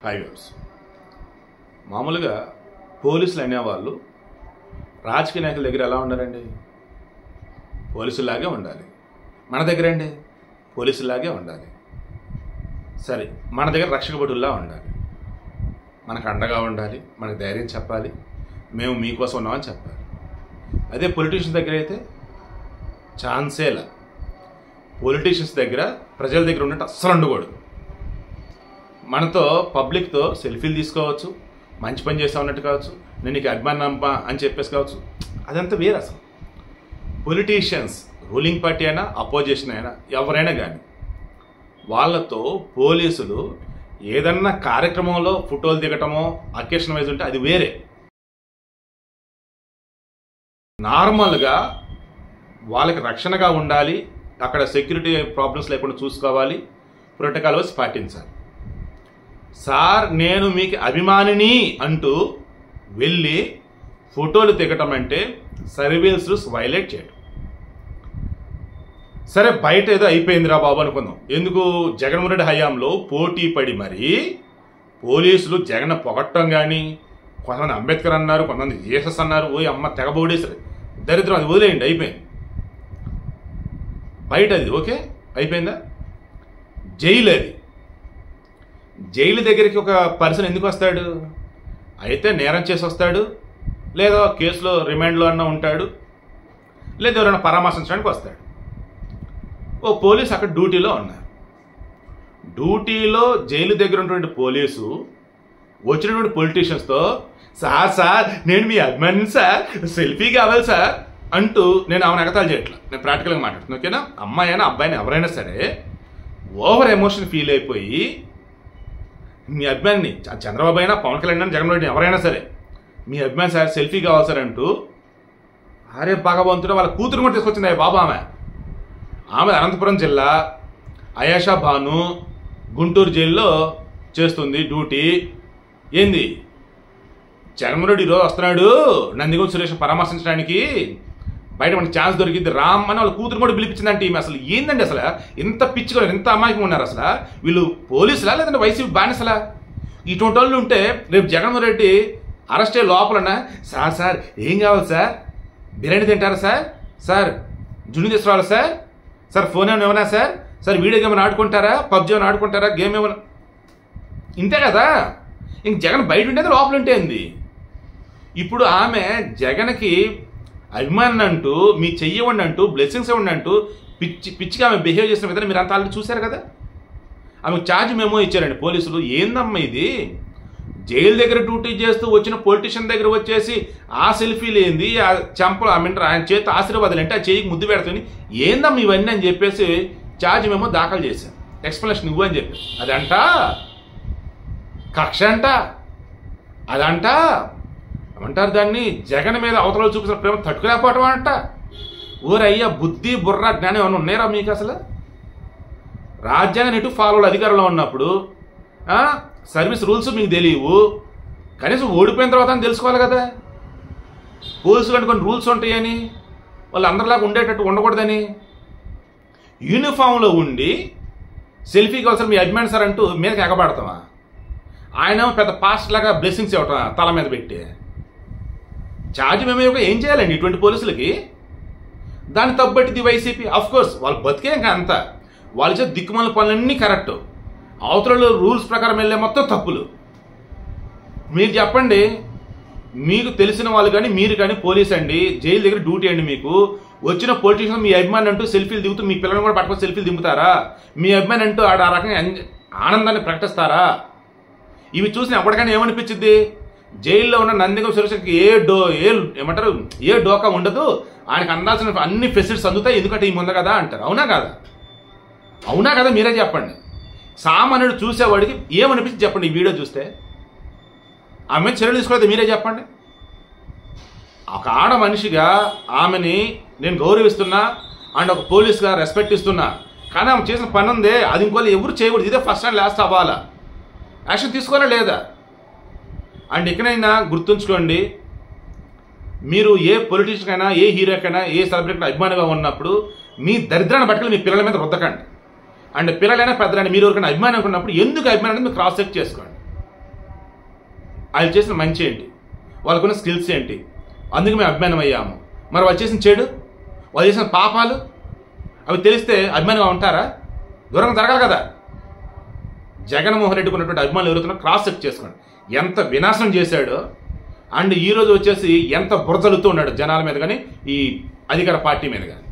Highways మామూలుగా పోలీసులు అనేవాళ్ళు రాజకీయ నాయకుల దగ్గర ఎలా ఉండాలండి? పోలీసులాగే ఉండాలి. మన దగ్గర అండి పోలీసులాగే ఉండాలి. సరే, మన దగ్గర రక్షక భటుల్లా ఉండాలి. మనకు అండగా ఉండాలి, మనకు ధైర్యం చెప్పాలి, మేము మీకోసం ఉన్నామని చెప్పాలి. అదే పొలిటీషియన్స్ దగ్గర అయితే ఛాన్సేలా. పొలిటీషియన్స్ దగ్గర ప్రజల దగ్గర ఉన్నట్టు అస్సలు ఉండకూడదు. మనతో పబ్లిక్తో సెల్ఫీలు తీసుకోవచ్చు, మంచి పని చేస్తా ఉన్నట్టు కావచ్చు, నేను నీకు అభిమానంపా అని చెప్పేసి కావచ్చు. అదంతా వేరు. అసలు పొలిటీషియన్స్ రూలింగ్ పార్టీ అయినా అపోజిషన్ అయినా ఎవరైనా కానీ వాళ్ళతో పోలీసులు ఏదన్నా కార్యక్రమంలో ఫోటోలు దిగటమో అకేషన్ వైజ్ ఉంటే అది వేరే. నార్మల్గా వాళ్ళకి రక్షణగా ఉండాలి, అక్కడ సెక్యూరిటీ ప్రాబ్లమ్స్ లేకుండా చూసుకోవాలి, ప్రోటోకాల్ వైజ్ పాటించాలి. సార్ నేను మీకు అభిమానిని అంటూ వెళ్ళి ఫోటోలు దిగటం అంటే సర్వీస్ రూల్స్ వైలేట్ చేయడం. సరే, బయట ఏదో అయిపోయిందిరా బాబు అనుకుందాం. ఎందుకు? జగన్మోహన్ రెడ్డి హయాంలో పోటీ పడి మరి పోలీసులు జగన్ పొగట్టం కానీ, కొంతమంది అంబేద్కర్ అన్నారు, కొంతమంది జీసస్ అన్నారు. ఓ అమ్మ తెగబోడేసరి దరిద్రం, అది వదిలేయండి, అయిపోయింది. బయట అది ఓకే అయిపోయిందా? జైలు, అది జైలు దగ్గరికి ఒక పర్సన్ ఎందుకు వస్తాడు? అయితే నేరం చేసి వస్తాడు, లేదా కేసులో రిమాండ్లో అన్నా ఉంటాడు, లేదా ఎవరైనా పరామర్శించడానికి వస్తాడు. ఓ పోలీసు అక్కడ డ్యూటీలో ఉన్నారు. డ్యూటీలో జైలు దగ్గర ఉన్నటువంటి పోలీసు వచ్చినటువంటి పొలిటీషియన్స్తో సార్ నేను మీ అభిమాని సార్, సెల్ఫీ కావాలి సార్ అంటూ, నేను ఆమెను ఎగతాళి చేయట్లా, నేను ప్రాక్టికల్గా మాట్లాడుతున్నాను ఓకేనా. అమ్మాయి అయినా అబ్బాయినా ఎవరైనా సరే ఓవర్ ఎమోషన్ ఫీల్ అయిపోయి మీ అభిమాని చంద్రబాబు అయినా పవన్ కళ్యాణ్ అయినా జగన్మోహన్ రెడ్డి ఎవరైనా సరే మీ అభిమాని సార్ సెల్ఫీ కావాలి సార్ అంటూ, అరే భగవంతుడు వాళ్ళ కూతురు కూడా తీసుకొచ్చింది బాబా. ఆమె అనంతపురం జిల్లా అయాషా భాను గుంటూరు జైల్లో చేస్తుంది డ్యూటీ. ఏంది జగన్మోహన్ రెడ్డి ఈరోజు వస్తున్నాడు నందిగం సురేష్ పరామర్శించడానికి, బయట మనకి ఛాన్స్ దొరికింది రామ్ అని వాళ్ళ కూతురు కూడా పిలిపించిందంటే ఈమె అసలు ఏందండి? అసలు ఎంత పిచ్చిగా ఎంత అమాయకం ఉన్నారు అసలు వీళ్ళు. పోలీసులా లేదంటే వైసీపీ బానిసలా? ఇటువంటి వాళ్ళు ఉంటే రేపు జగన్మోహన్ రెడ్డి అరెస్ట్ అయ్యే లోపలన్నా సార్ ఏం కావాలి సార్, బిర్యానీ తింటారా సార్ జున్ను తీసుకురావాలి సార్ ఫోన్ ఏమైనా సార్ వీడియో గేమ్ ఏమైనా ఆడుకుంటారా, పబ్జీ ఏమైనా ఆడుకుంటారా, గేమ్ ఏమైనా, ఇంతే కదా. ఇంక జగన్ బయట ఉండేది లోపల ఉంటేంది. ఇప్పుడు ఆమె జగన్కి అభిమానం అంటూ, మీ చెయ్యవండి అంటూ, బ్లెస్సింగ్స్ ఇవ్వండి అంటూ పిచ్చిగా ఆమె బిహేవ్ చేసిన విధానం మీరు అంతా ఆల్రెడీ చూశారు కదా. ఆమెకు ఛార్జ్ మెమో ఇచ్చారండి పోలీసులు. ఏందమ్మా ఇది? జైలు దగ్గర డ్యూటీ చేస్తూ వచ్చిన పొలిటీషియన్ దగ్గర వచ్చేసి ఆ సెల్ఫీలు ఏంది, ఆ చెంపలు ఆయన చేతి ఆశీర్వాదాలు అంటే ఆ చేయికి ముద్దు పెడుతుంది, ఏందమ్మా ఇవన్నీ అని చెప్పేసి ఛార్జ్ మెమో దాఖలు చేశాను. ఎక్స్ప్లెనేషన్ ఇవ్వు అని చెప్పి. అదంట కక్ష అంట, అదంట ఏమంటారు దాన్ని, జగన్ మీద అవతల చూపిస్తున్న ప్రేమ తట్టుకులేకపోవటం అంట. ఊరయ్యా బుద్ధి బుర్ర జ్ఞానం ఏమైనా ఉన్నాయరా మీకు? అసలు రాజ్యాంగం ఎటు ఫాలో అధికారంలో ఉన్నప్పుడు సర్వీస్ రూల్స్ మీకు తెలియవు, కనీసం ఓడిపోయిన తర్వాత అని తెలుసుకోవాలి కదా. పోలీసులు అంటే కొన్ని రూల్స్ ఉంటాయని, వాళ్ళు అందరిలాగా ఉండేటట్టు ఉండకూడదని. యూనిఫామ్లో ఉండి సెల్ఫీ కావాల్సిన మీ అభిమాని సార్ అంటూ మీదకి ఎగబడతామా? ఆయన పెద్ద పాస్ట్ లాగా బ్లెస్సింగ్స్ ఇవ్వటం తల మీద పెట్టి. ఛార్జ్ మేము ఏం చేయాలండి ఇటువంటి పోలీసులకి? దాన్ని తప్పబట్టింది వైసీపీ. అఫ్ కోర్స్ వాళ్ళు బతికే ఇంకా అంత, వాళ్ళ చేత దిక్కుమాల పనులన్నీ కరెక్ట్, అవతల రూల్స్ ప్రకారం వెళ్ళే మొత్తం తప్పులు. మీరు చెప్పండి, మీకు తెలిసిన వాళ్ళు కానీ మీరు కానీ పోలీస్ అండి, జైలు దగ్గర డ్యూటీ అండి, మీకు వచ్చిన పొలిటీషియన్ మీ అభిమాని అంటూ సెల్ఫీలు దిగుతూ మీ పిల్లలను కూడా పట్టుకొని సెల్ఫీలు దింపుతారా? మీ అభిమాని అంటూ ఆ రకంగా ఆనందాన్ని ప్రకటిస్తారా? ఇవి చూసిన ఎప్పటికైనా ఏమనిపించింది? జైల్లో ఉన్న నందిగం సురేష్కి ఏమంటారు ఏ డోకా ఉండదు, ఆయనకు అందాల్సిన అన్ని ఫెసిలిటీస్ అందుతాయి, ఎందుకంటే ఈ ముందు కదా అంటారు. అవునా కదా? అవునా కదా? మీరే చెప్పండి. సామాన్యుడు చూసేవాడికి ఏమనిపించి చెప్పండి ఈ వీడియో చూస్తే? ఆమె చర్యలు తీసుకోలేదు మీరే చెప్పండి. ఒక ఆడ మనిషిగా ఆమెని నేను గౌరవిస్తున్నా అండ్ ఒక పోలీస్గా రెస్పెక్ట్ ఇస్తున్నా, కానీ ఆమె చేసిన పని ఉందే అది ఇంకోళ్ళు ఎవరు చేయకూడదు. ఇదే ఫస్ట్ అండ్ లాస్ట్ అవ్వాలా, యాక్షన్ తీసుకోవాలా లేదా? అండ్ ఎక్కడైనా గుర్తుంచుకోండి, మీరు ఏ పొలిటీషియన్ అయినా, ఏ హీరోకైనా, ఏ సెలబ్రిటీకి అభిమానిగా ఉన్నప్పుడు మీ దరిద్రాన్ని బట్టలు మీ పిల్లల మీద రుద్దకండి. అండ్ పిల్లలైనా పెద్దలైనా మీరు ఎవరికైనా అభిమానం అనుకున్నప్పుడు ఎందుకు అభిమానం అనేది మీరు క్రాస్ చెక్ చేసుకోండి. వాళ్ళు చేసిన మంచి ఏంటి, వాళ్ళకున్న స్కిల్స్ ఏంటి, అందుకు మేము అభిమానం అయ్యాము. మరి వాళ్ళు చేసిన చెడు, వాళ్ళు చేసిన పాపాలు అవి తెలిస్తే అభిమానంగా ఉంటారా? దూరంగా జరగాలి కదా. జగన్మోహన్ రెడ్డికి ఉన్నటువంటి అభిమానులు ఎవరుతున్నా క్రాస్ చెక్ చేసుకోండి. ఎంత వినాశనం చేశాడో, అండ్ ఈరోజు వచ్చేసి ఎంత బురదలుతూ ఉన్నాడు జనాల మీద కానీ, ఈ అధికార పార్టీ మీద కానీ.